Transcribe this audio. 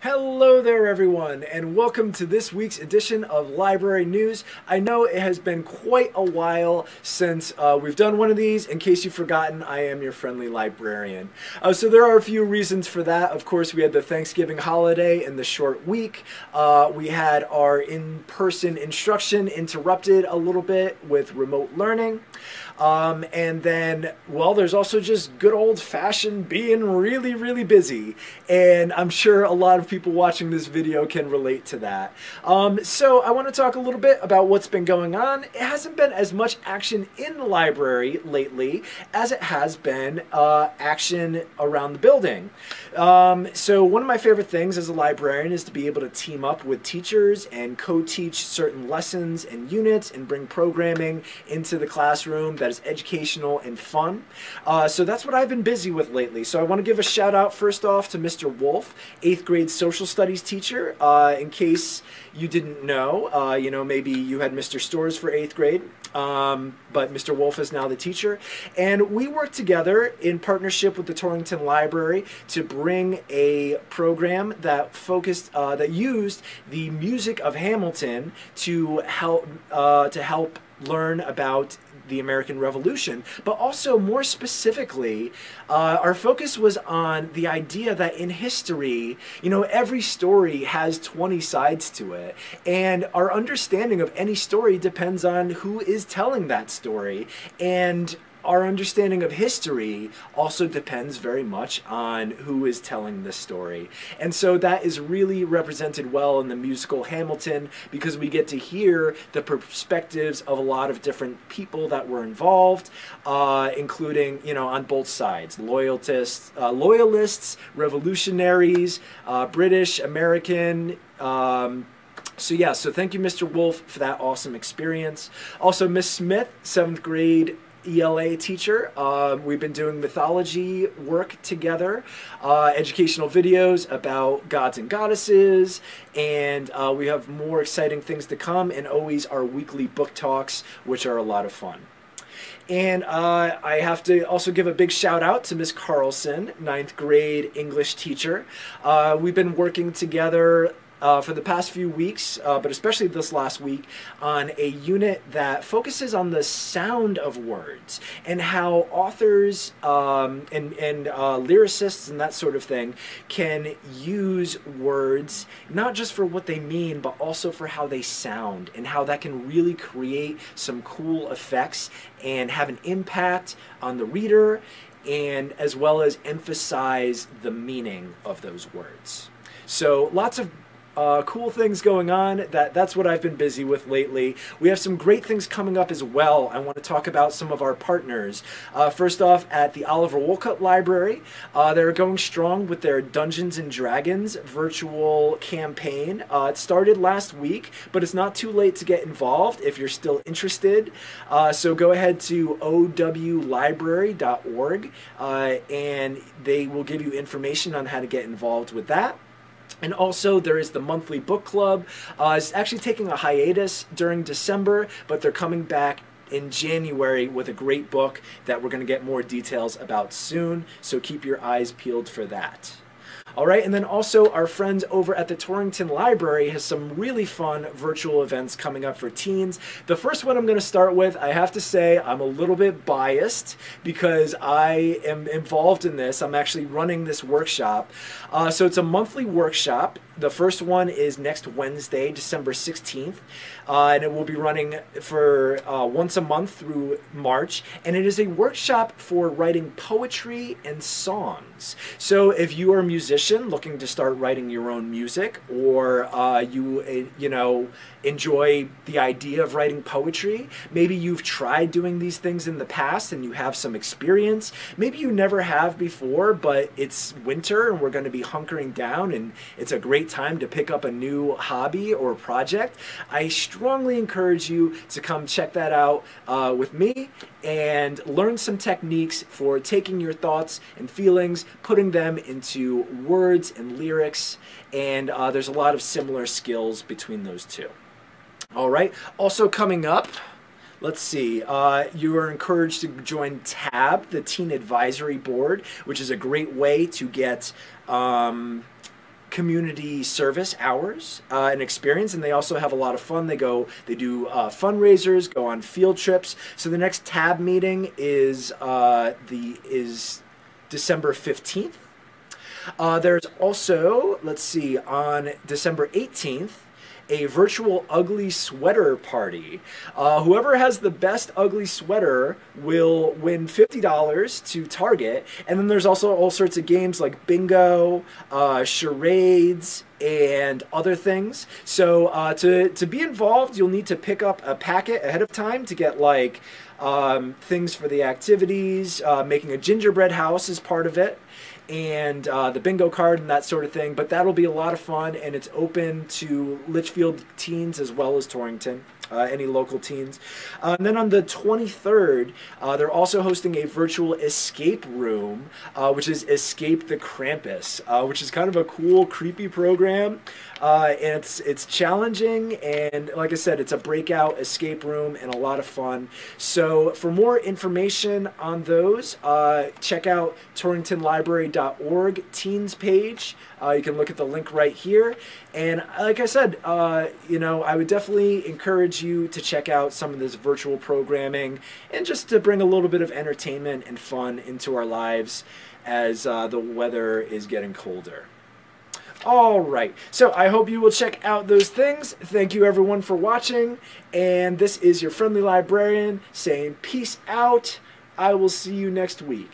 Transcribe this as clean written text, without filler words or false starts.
Hello there, everyone, and welcome to this week's edition of Library News. I know it has been quite a while since we've done one of these. In case you've forgotten, I am your friendly librarian. So there are a few reasons for that. Of course, we had the Thanksgiving holiday and the short week. We had our in-person instruction interrupted a little bit with remote learning. And then, well, there's also just good old-fashioned being really, really busy. And I'm sure a lot of people watching this video can relate to that. So I want to talk a little bit about what's been going on. It hasn't been as much action in the library lately as it has been action around the building. So one of my favorite things as a librarian is to be able to team up with teachers and co-teach certain lessons and units and bring programming into the classroom that is educational and fun. So that's what I've been busy with lately. So I want to give a shout out first off to Mr. Wolf, 8th grade social studies teacher. In case you didn't know, maybe you had Mr. Stores for 8th grade. But Mr. Wolf is now the teacher, and we worked together in partnership with the Torrington Library to bring a program that that used the music of Hamilton to help learn about the American Revolution, but also more specifically, our focus was on the idea that in history, every story has 20 sides to it, and our understanding of any story depends on who is telling that story, and our understanding of history also depends very much on who is telling the story. And so that is really represented well in the musical Hamilton, because we get to hear the perspectives of a lot of different people that were involved, including, on both sides, loyalists, revolutionaries, British, American, so thank you, Mr. Wolf, for that awesome experience. Also, Miss Smith, 7th grade ELA teacher. We've been doing mythology work together, educational videos about gods and goddesses, and we have more exciting things to come, and always our weekly book talks, which are a lot of fun. And I have to also give a big shout out to Miss Carlson, 9th grade English teacher. We've been working together for the past few weeks, but especially this last week, on a unit that focuses on the sound of words and how authors and lyricists and that sort of thing can use words not just for what they mean, but also for how they sound, and how that can really create some cool effects and have an impact on the reader, and as well as emphasize the meaning of those words. So lots of cool things going on. That's what I've been busy with lately. We have some great things coming up as well. I want to talk about some of our partners. First off, at the Oliver Wolcott Library, they're going strong with their Dungeons and Dragons virtual campaign. It started last week, but it's not too late to get involved if you're still interested. So go ahead to owlibrary.org, and they will give you information on how to get involved with that. And also, there is the monthly book club. It's actually taking a hiatus during December, but they're coming back in January with a great book that we're going to get more details about soon, so keep your eyes peeled for that. All right, and then also our friends over at the Torrington Library has some really fun virtual events coming up for teens. The first one I'm going to start with, I have to say I'm a little bit biased because I am involved in this. I'm actually running this workshop. So it's a monthly workshop. The first one is next Wednesday, December 16th, and it will be running for once a month through March, and it is a workshop for writing poetry and songs. So if you are a musician looking to start writing your own music, or you enjoy the idea of writing poetry, maybe you've tried doing these things in the past and you have some experience, maybe you never have before, but it's winter and we're going to be hunkering down and it's a great time to pick up a new hobby or project, I strongly encourage you to come check that out with me and learn some techniques for taking your thoughts and feelings, putting them into words and lyrics, and there's a lot of similar skills between those two. All right, also coming up, let's see, you are encouraged to join TAB, the Teen Advisory Board, which is a great way to get community service hours and experience, and they also have a lot of fun. They do fundraisers, go on field trips. So the next tab meeting is December 15th. There's also, let's see, on December 18th, a virtual ugly sweater party. Whoever has the best ugly sweater will win $50 to Target. And then there's also all sorts of games like bingo, charades, and other things. So to be involved, you'll need to pick up a packet ahead of time to get like things for the activities. Making a gingerbread house is part of it, and the bingo card and that sort of thing. But that'll be a lot of fun, and it's open to Litchfield teens as well as Torrington, any local teens. And then on the 23rd, they're also hosting a virtual escape room, which is Escape the Krampus, which is kind of a cool, creepy program. And it's challenging, and like I said, it's a breakout escape room and a lot of fun. So for more information on those, check out torringtonlibrary.org teens page. You can look at the link right here. And like I said, you know, I would definitely encourage you to check out some of this virtual programming, and just to bring a little bit of entertainment and fun into our lives as the weather is getting colder. All right, so I hope you will check out those things. Thank you everyone for watching, and this is your friendly librarian saying peace out. I will see you next week.